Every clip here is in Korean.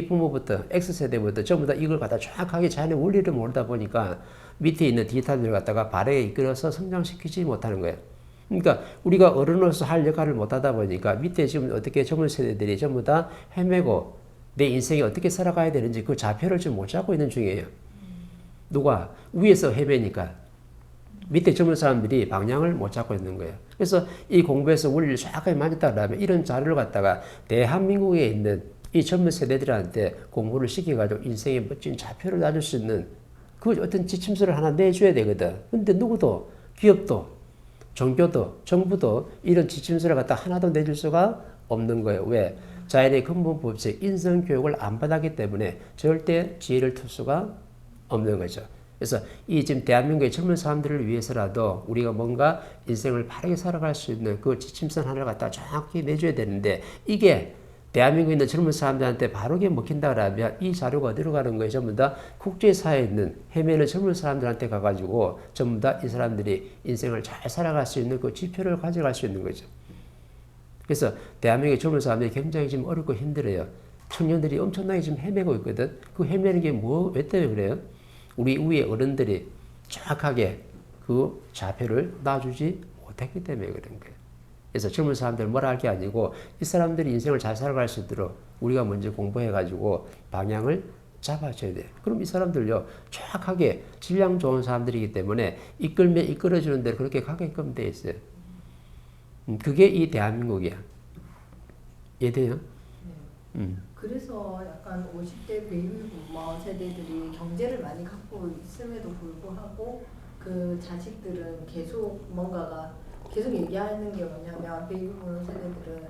우리 부모부터 X세대부터 전부 다 이걸 갖다 정확하게 자연의 원리를 모르다 보니까 밑에 있는 디지털들을 갖다가 바르게 이끌어서 성장시키지 못하는 거예요. 그러니까 우리가 어른으로서 할 역할을 못하다 보니까 밑에 지금 어떻게 젊은 세대들이 전부 다 헤매고 내 인생이 어떻게 살아가야 되는지 그 좌표를 좀 못 잡고 있는 중이에요. 누가? 위에서 헤매니까. 밑에 젊은 사람들이 방향을 못 잡고 있는 거예요. 그래서 이 공부에서 원리를 정확하게 만졌다면 이런 자료를 갖다가 대한민국에 있는 이 젊은 세대들한테 공부를 시켜가지고 인생의 멋진 좌표를 놔줄 수 있는 그 어떤 지침서를 하나 내줘야 되거든. 근데 누구도 기업도 종교도 정부도 이런 지침서를 갖다 하나도 내줄 수가 없는 거예요. 왜? 자연의 근본 법칙 인성 교육을 안 받았기 때문에 절대 지혜를 틀 수가 없는 거죠. 그래서 이 지금 대한민국의 젊은 사람들을 위해서라도 우리가 뭔가 인생을 바르게 살아갈 수 있는 그 지침선 하나를 갖다 정확히 내줘야 되는데 이게 대한민국에 있는 젊은 사람들한테 바르게 먹힌다 그러면 이 자료가 어디로 가는 거예요? 전부 다 국제사회에 있는 헤매는 젊은 사람들한테 가가지고 전부 다 이 사람들이 인생을 잘 살아갈 수 있는 그 지표를 가져갈 수 있는 거죠. 그래서 대한민국의 젊은 사람들이 굉장히 지금 어렵고 힘들어요. 청년들이 엄청나게 지금 헤매고 있거든. 그 헤매는 게 왜 때문에 그래요? 우리 위에 어른들이 정확하게 그 좌표를 놔주지 못했기 때문에 그런 거예요. 그래서 젊은 사람들 뭐라 할 게 아니고 이 사람들이 인생을 잘 살아갈 수 있도록 우리가 먼저 공부해가지고 방향을 잡아줘야 돼요. 그럼 이 사람들요 정확하게 질량 좋은 사람들이기 때문에 이끌면 이끌어주는 대로 그렇게 가게끔 돼 있어요. 그게 이 대한민국이야. 이해돼요? 네. 그래서 약간 50대 베이비부머 세대들이 경제를 많이 갖고 있음에도 불구하고 그 자식들은 계속 뭔가가 계속 얘기하는 게 뭐냐면 베이비부머 세대들은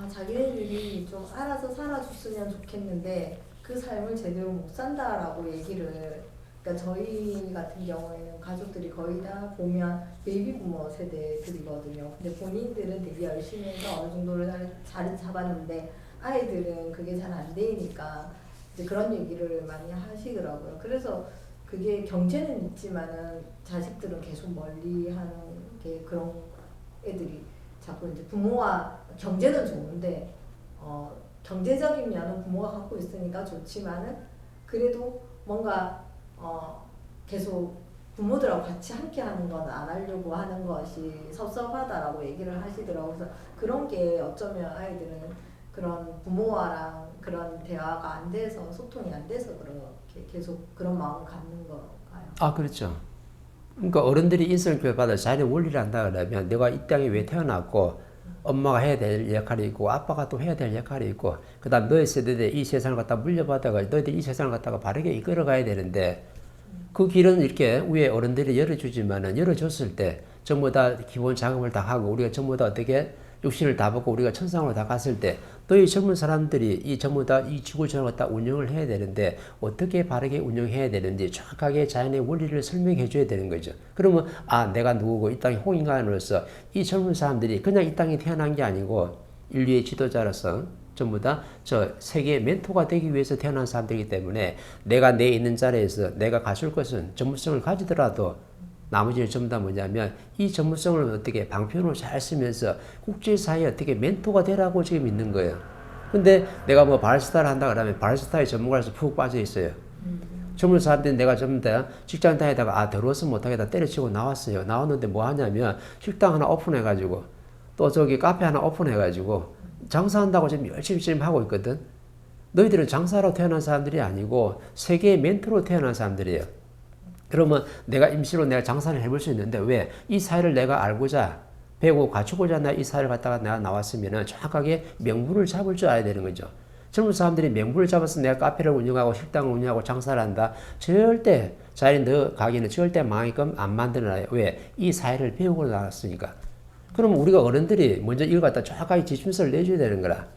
자기네들이 좀 알아서 살아줬으면 좋겠는데 그 삶을 제대로 못 산다라고 얘기를 그러니까 저희 같은 경우에는 가족들이 거의 다 보면 베이비부머 세대들이거든요. 근데 본인들은 되게 열심히 해서 어느 정도를 자리 잡았는데 아이들은 그게 잘 안 되니까 이제 그런 얘기를 많이 하시더라고요. 그래서 그게 경제는 있지만은 자식들은 계속 멀리하는 게 그런 애들이 자꾸 이제 부모와 경제는 좋은데 경제적인 면은 부모가 갖고 있으니까 좋지만은 그래도 뭔가 계속 부모들하고 같이 함께 하는 건 안 하려고 하는 것이 섭섭하다라고 얘기를 하시더라고요. 그래서 그런 게 어쩌면 아이들은 그런 부모와랑 그런 대화가 안 돼서 소통이 안 돼서 그렇게 계속 그런 마음을 갖는 걸까요? 그렇죠. 그러니까 어른들이 인성교육 받아 자연의 원리를 안다 그러면 내가 이 땅에 왜 태어났고 엄마가 해야 될 역할이 있고 아빠가 또 해야 될 역할이 있고 그 다음 너의 세대들이 이 세상을 갖다 물려받아가 너희들이 이 세상을 갖다가 바르게 이끌어가야 되는데 그 길은 이렇게 위에 어른들이 열어주지만은 열어줬을 때 전부 다 기본 작업을 다 하고 우리가 전부 다 어떻게 육신을 다 벗고 우리가 천상으로 다 갔을 때 너희 젊은 사람들이 이 전부 다 이 지구촌을 갖다 운영을 해야 되는데 어떻게 바르게 운영해야 되는지 정확하게 자연의 원리를 설명해 줘야 되는 거죠. 그러면 내가 누구고 이 땅의 홍인간으로서 이 젊은 사람들이 그냥 이 땅에 태어난 게 아니고 인류의 지도자로서 전부 다 저 세계의 멘토가 되기 위해서 태어난 사람들이기 때문에 내가 내 있는 자리에서 내가 가질 것은 전문성을 가지더라도 나머지는 전부 다 뭐냐면 이 전문성을 어떻게 방편으로 잘 쓰면서 국제사회에 어떻게 멘토가 되라고 지금 있는 거예요. 근데 내가 뭐 바리스타를 한다 그러면 바리스타의 전문가로서 푹 빠져 있어요. 젊은 사람들이 내가 전부 다 직장 다니다가 더러워서 못하겠다 때려치고 나왔어요. 나왔는데 뭐 하냐면 식당 하나 오픈해가지고 또 저기 카페 하나 오픈해가지고 장사한다고 지금 열심히 하고 있거든. 너희들은 장사로 태어난 사람들이 아니고 세계의 멘토로 태어난 사람들이에요. 그러면 내가 임시로 내가 장사를 해볼 수 있는데 왜? 이 사회를 내가 알고자 배우고 갖추고자 이 사회를 갖다가 내가 나왔으면 정확하게 명분을 잡을 줄 알아야 되는 거죠. 젊은 사람들이 명분을 잡아서 내가 카페를 운영하고 식당을 운영하고 장사를 한다. 절대 자기 너 가게는 절대 망하게끔 안 만들어놔요. 왜? 이 사회를 배우고 나왔으니까. 그럼 우리가 어른들이 먼저 이걸 갖다 정확하게 지침서를 내줘야 되는 거라.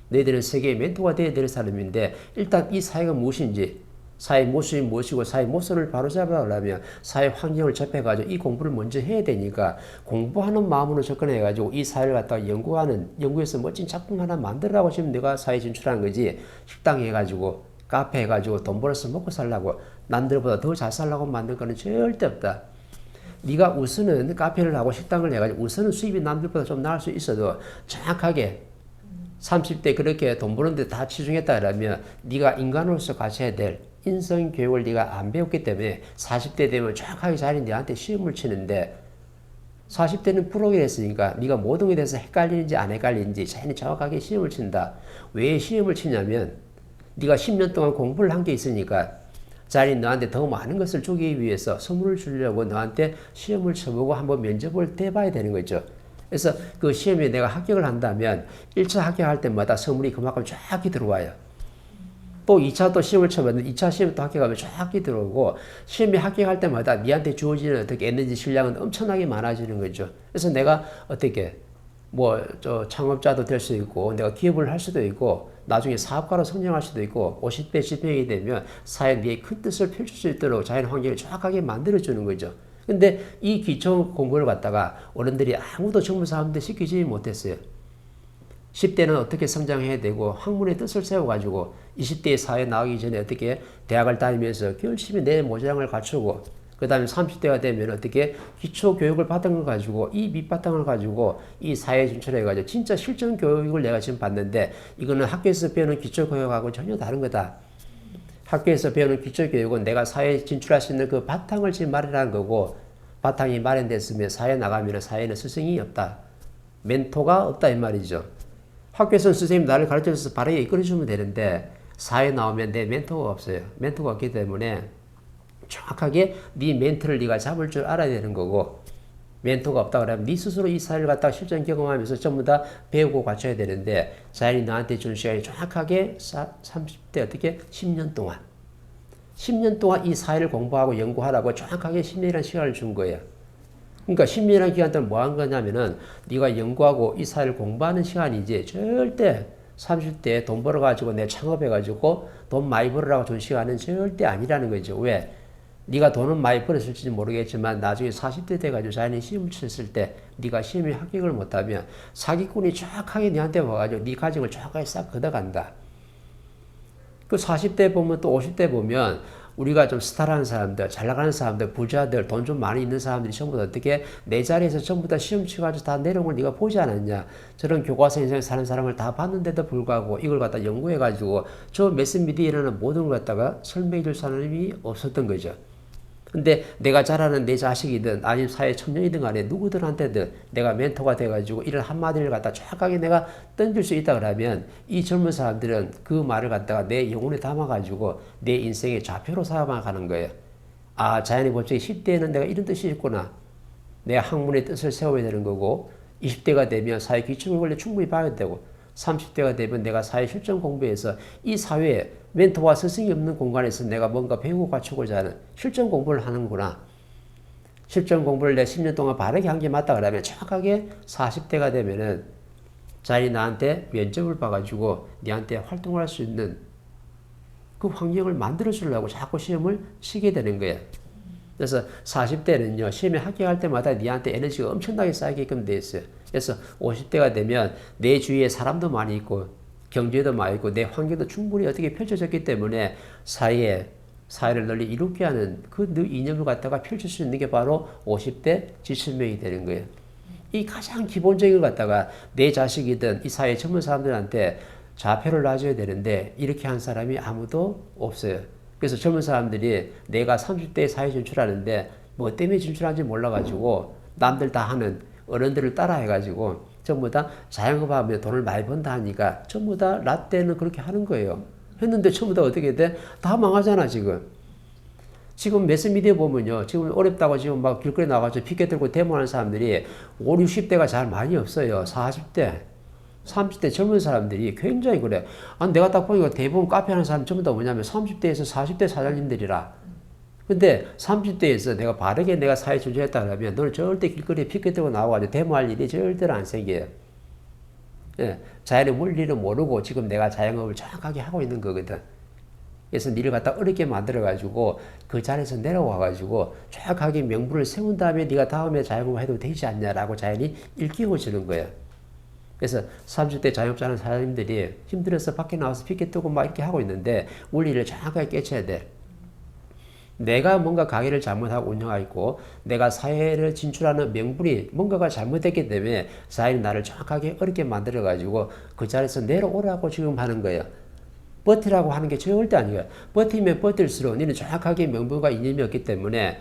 너희들은 세계의 멘토가 되어야 될 사람인데 일단 이 사회가 무엇인지 사회 모습이 무엇이고 사회 모습을 바로잡으려면 사회 환경을 접해가지고 이 공부를 먼저 해야 되니까 공부하는 마음으로 접근해가지고 이 사회를 갖다가 연구해서 멋진 작품 하나 만들라고 지금 내가 사회에 진출한 거지. 식당 해가지고 카페 해가지고 돈 벌어서 먹고 살라고 남들보다 더 잘 살라고 만든 거는 절대 없다. 네가 우선은 카페를 하고 식당을 해가지고 우선은 수입이 남들보다 좀 나을 수 있어도 정확하게 30대 그렇게 돈 버는데 다 치중했다 그러면 네가 인간으로서 가져야 될 인성교육을 네가 안 배웠기 때문에 40대 되면 정확하게 자기 네한테 시험을 치는데 40대는 프로그램 했으니까 네가 모든 것에 대해서 헷갈리는지 안 헷갈리는지 자연히 정확하게 시험을 친다. 왜 시험을 치냐면 네가 10년 동안 공부를 한 게 있으니까 자연히 너한테 더 많은 것을 주기 위해서 선물을 주려고 너한테 시험을 쳐보고 한번 면접을 대봐야 되는 거죠. 그래서 그 시험에 내가 합격을 한다면 1차 합격할 때마다 선물이 그만큼 쫙 들어와요. 또 2차 또 시험을 쳐봤는데 2차 시험 또 합격하면 쫙 들어오고 시험에 합격할 때마다 니한테 주어지는 어떻게 에너지 실량은 엄청나게 많아지는 거죠. 그래서 내가 어떻게 뭐 저 창업자도 될 수 있고 내가 기업을 할 수도 있고 나중에 사업가로 성장할 수도 있고 50대 10명이 되면 사회에 네의 큰 뜻을 펼칠 수 있도록 자연 환경을 정확하게 만들어주는 거죠. 근데 이 기초 공부를 갖다가 어른들이 아무도 젊은 사람들 시키지 못했어요. 10대는 어떻게 성장해야 되고 학문의 뜻을 세워가지고 20대의 사회에 나가기 전에 어떻게 대학을 다니면서 열심히 내 모장을 갖추고 그 다음에 30대가 되면 어떻게 기초 교육을 받은 걸 가지고 이 밑바탕을 가지고 이 사회에 진출해가지고 진짜 실전 교육을 내가 지금 받는데 이거는 학교에서 배우는 기초 교육하고 전혀 다른 거다. 학교에서 배우는 기초 교육은 내가 사회에 진출할 수 있는 그 바탕을 지금 마련하는 거고 바탕이 마련됐으면 사회에 나가면 사회에는 스승이 없다. 멘토가 없다 이 말이죠. 학교에서는 선생님이 나를 가르쳐줘서 바르게 이끌어주면 되는데 사회에 나오면 내 멘토가 없어요. 멘토가 없기 때문에 정확하게 네 멘토를 네가 잡을 줄 알아야 되는 거고 멘토가 없다 그러면 네 스스로 이 사회를 갖다가 실전 경험하면서 전부 다 배우고 갖춰야 되는데 자연이 너한테 주는 시간이 정확하게 30대 어떻게 10년 동안 이 사회를 공부하고 연구하라고 정확하게 10년이라는 시간을 준 거예요. 그러니까 10년이라는 기간 동안 뭐 한 거냐면은 네가 연구하고 이 사회를 공부하는 시간이지 절대 30대에 돈 벌어가지고 내 창업해가지고 돈 많이 벌으라고 준 시간은 절대 아니라는 거죠. 왜? 네가 돈은 많이 벌었을지 모르겠지만 나중에 40대 돼가지고 자연히 시험을 쳤을 때 네가 시험에 합격을 못하면 사기꾼이 정확하게 네한테 와가지고 네 가정을 정확하게 싹 걷어간다. 그 40대 보면 또 50대 보면 우리가 좀 스타라는 사람들, 잘 나가는 사람들, 부자들, 돈 좀 많이 있는 사람들이 전부 다 어떻게 내 자리에서 전부 다 시험 치가지고 다 내려온 걸 네가 보지 않았냐. 저런 교과서 인생 사는 사람을 다 봤는데도 불구하고 이걸 갖다 연구해가지고 저 매스미디어에 일어나는 모든 걸 갖다가 설명해 줄 사람이 없었던 거죠. 근데 내가 잘 아는 내 자식이든 아니면 사회 청년이든 간에 누구들한테든 내가 멘토가 돼가지고 이런 한마디를 갖다 정확하게 내가 던질 수 있다 그러면 이 젊은 사람들은 그 말을 갖다가 내 영혼에 담아가지고 내 인생의 좌표로 삼아가는 거예요. 아, 자연의 법칙이 10대에는 내가 이런 뜻이 있구나. 내 학문의 뜻을 세워야 되는 거고 20대가 되면 사회 기초를 원래 충분히 봐야 되고 30대가 되면 내가 사회 실전 공부에서 이 사회에 멘토와 스승이 없는 공간에서 내가 뭔가 배우고 갖추고자 하는 실전 공부를 하는구나. 실전 공부를 내 10년 동안 바르게 한 게 맞다 그러면 정확하게 40대가 되면은 자기 나한테 면접을 봐가지고 니한테 활동을 할 수 있는 그 환경을 만들어 주려고 자꾸 시험을 치게 되는 거예요. 그래서 40대는요, 시험에 합격할 때마다 니한테 에너지가 엄청나게 쌓이게끔 돼 있어요. 그래서 50대가 되면 내 주위에 사람도 많이 있고, 경제도 많이 있고, 내 환경도 충분히 어떻게 펼쳐졌기 때문에 사회를 널리 이롭게 하는 그 이념을 갖다가 펼칠 수 있는 게 바로 50대 지천명이 되는 거예요. 이 가장 기본적인 걸 갖다가 내 자식이든 이 사회 젊은 사람들한테 좌표를 놔줘야 되는데, 이렇게 한 사람이 아무도 없어요. 그래서 젊은 사람들이 내가 30대에 사회 진출하는데 뭐 때문에 진출하는지 몰라가지고 남들 다 하는 어른들을 따라해가지고 전부 다 자영업하면 돈을 많이 번다 하니까 전부 다 라떼는 그렇게 하는 거예요. 했는데 전부 다 어떻게 돼? 다 망하잖아 지금. 지금 매스미디어 보면요. 지금 어렵다고 지금 막 길거리 나가서 피켓 들고 데모하는 사람들이 5, 60대가 잘 많이 없어요. 40대. 30대 젊은 사람들이 굉장히 그래. 아, 내가 딱 보니까 대부분 카페 하는 사람 전부 다 뭐냐면 30대에서 40대 사장님들이라. 근데 30대에서 내가 바르게 내가 사회 진출했다 그러면 너는 절대 길거리에 피켓 들고 나와가지고 데모할 일이 절대로 안 생겨요. 예, 자연의 원리를 모르고 지금 내가 자영업을 정확하게 하고 있는 거거든. 그래서 니를 갖다 어렵게 만들어가지고 그 자리에서 내려와가지고 정확하게 명분을 세운 다음에 네가 다음에 자영업을 해도 되지 않냐라고 자연이 일깨워 주는 거예요. 그래서 30대 자영업자는 사장님들이 힘들어서 밖에 나와서 피켓 뜨고 막 이렇게 하고 있는데 원리를 정확하게 깨쳐야 돼. 내가 뭔가 가게를 잘못하고 운영하고 있고 내가 사회를 진출하는 명분이 뭔가가 잘못됐기 때문에 사회는 나를 정확하게 어렵게 만들어 가지고 그 자리에서 내려오라고 지금 하는 거예요. 버티라고 하는 게 절대 아니에요. 버티면 버틸수록 너는 정확하게 명분과 이념이 없기 때문에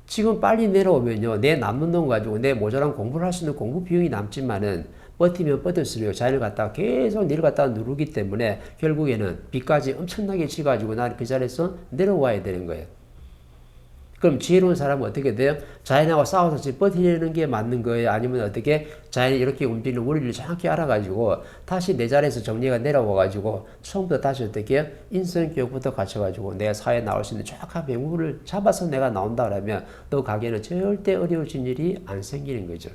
지금 빨리 내려오면요, 내 남는 돈 가지고 내 모자란 공부를 할 수 있는 공부 비용이 남지만은 버티면 버틸수록 자리를 갖다가 계속 니를 갖다가 누르기 때문에 결국에는 빚까지 엄청나게 지가지고 난 그 자리에서 내려와야 되는 거예요. 그럼 지혜로운 사람은 어떻게 돼요? 자연하고 싸워서 지금 버티려는 게 맞는 거예요? 아니면 어떻게 자연이 이렇게 움직이는 원리를 정확히 알아가지고 다시 내 자리에서 정리가 내려와가지고 처음부터 다시 어떻게 해요? 인성교육부터 갖춰가지고 내가 사회에 나올 수 있는 정확한 명분을 잡아서 내가 나온다 그러면 또 가게는 절대 어려워진 일이 안 생기는 거죠.